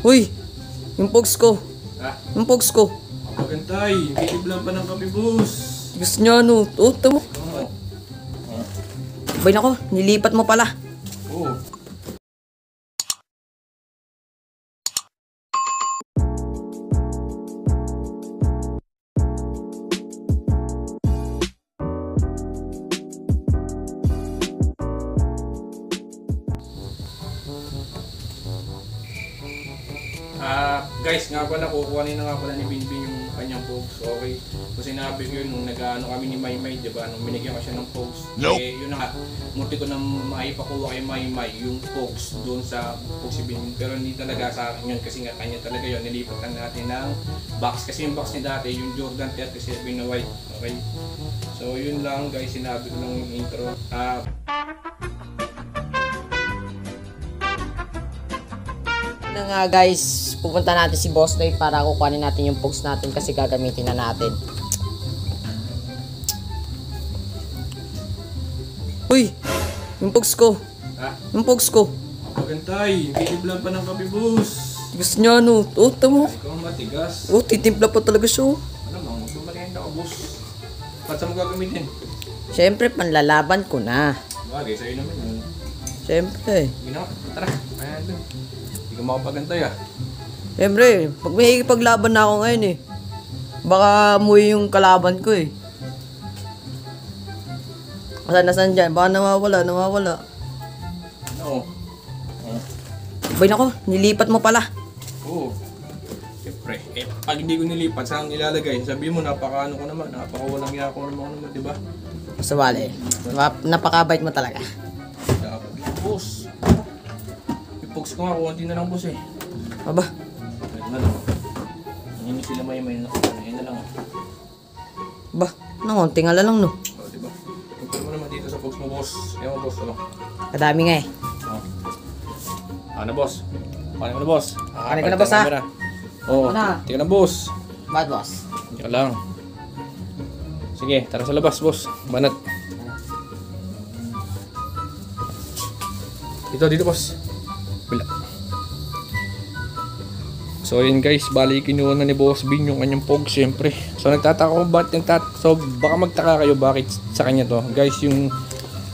Uy, yung pogs ko. Ha? Yung pogs ko. Magantay, titiblan pa ng kape, boss. Gusto niya ano? Oh, tamo. Bay nako, nilipat mo pala. Oo. Guys, nga pala, kukuhanin na nga pala ni Binbin yung kanyang pogs, okay? Kasi sinabi ko yun, nung nag-ano kami ni Maymay, diba? Nung binigyan ko siya ng pogs, eh, yun na nga, munti ko nang maipakuha kay Maymay yung pogs doon sa pogs si Binbin. Pero hindi talaga sa akin yun, kasi nga kanya talaga yun, nilipat lang natin ng box. Kasi yung box ni dati, yung Jordan 37 na white, okay? So, yun lang guys, sinabi ko lang yung intro. Na nga guys, pupunta natin si Boss Noy para kukuhanin natin yung pogs natin kasi gagamitin na natin. Uy, yung pogs ko. Ha? Yung pogs ko. Magantay, titiblan pa ng kape, boss. Gusto niya ano? Oh, tamo. Ikaw matigas. Oh, titimpla pa talaga siya. Ano mo, magpapalihan ka, boss. Ba't saan mo gagamitin? Siyempre, panlalaban ko na. Bagay, sa'yo naman yun. Siyempre. Ginawa, tara, ayan doon. Hindi ko makapagantay ah. Siyempre, pag may ikipaglaban na ako ngayon eh. Baka amoy yung kalaban ko eh. Asan dyan? Baka nawawala. Oo. Bay nako, nilipat mo pala. Oo. Siyempre, pag hindi ko nilipat, saan nilalagay? Sabihin mo, napaka-ano ko naman, napaka-walang iya ko naman, diba? Basta wala eh. Napakabait mo talaga. Dapat, boss. Ipogs ko nga, konti na lang, boss eh. Aba, Pwede na lang. Hindi sila may na. Ayun na lang. ba, tingala lang no. O, diba? Ito mo naman dito sa pogs mo, boss. Yan mo, boss. O. Kadami nga eh. Ano, boss? Paano mo na, boss? Paano ko na, boss, ha? Oo, Ano? tika na, boss. Bad boss. Tika lang. Sige, tara sa labas, boss. Banat. Dito, boss. Wala. So yun guys, bali kinuha na ni Boss Bin yung kanyang pog, syempre. So nagtataka ko so baka magtaka kayo bakit sa kanya to. Guys, yung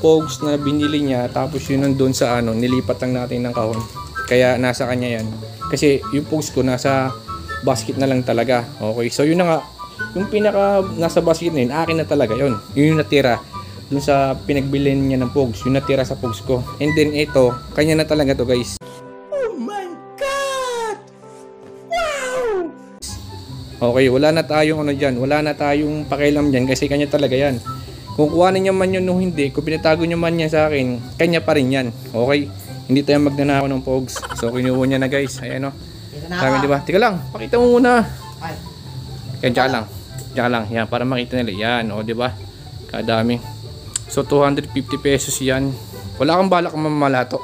pogs na binili niya, tapos yun nandun sa nilipat lang natin ng kahon. Kaya nasa kanya yan. Kasi yung pogs ko nasa basket na lang talaga. Okay, so yun na nga. Yung pinaka nasa basket na yun, akin na talaga yun. Yun yung natira dun sa pinagbilin niya ng pogs. Yung natira sa pogs ko. And then ito, kanya na talaga to guys. Okay, wala na tayong dyan, wala na tayong pakialam dyan kasi kanya talaga yan. Kung kuhanin niya man yun o hindi, kung pinatago niya man yan sa akin, kanya pa rin yan. Okay, hindi tayo magnanakaw ng pogs. So kinuha niya na guys, ayan o. Sabi diba, tika lang, pakita mo muna. Yan, tsaka lang, yan, para makita nila yan, o diba, kadami. So 250 pesos yan, wala kang balak mamalato.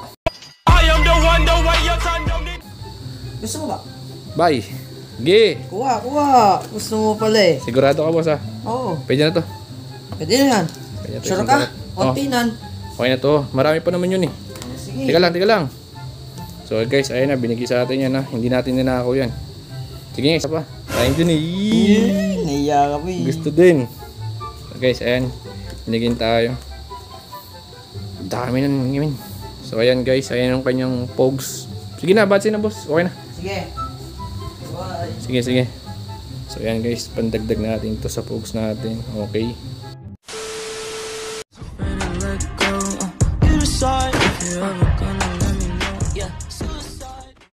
Gusto mo ba? Bye. Ge. Kuha. Gusto mo pala eh. Sigurado ka boss ha? Oo. Pwede na to. Pwede na yan. Sure ka? Kontinan. Okay na to. Marami pa naman yun eh. Sige. Tika lang. So guys, ayun na. Binigay sa atin yan ha. Hindi natin ninakaw yan. Sige, isa pa. Sayang din eh. Naiya ka pa eh. Gusto din. So guys, ayan. Binigyan tayo. Dami na naman. So ayan guys. Ayan yung kanyang pogs. Sige na, batsi na boss. Okay na. Sige. Sige. So ayan guys, pandagdag natin to sa pogs natin. Okay.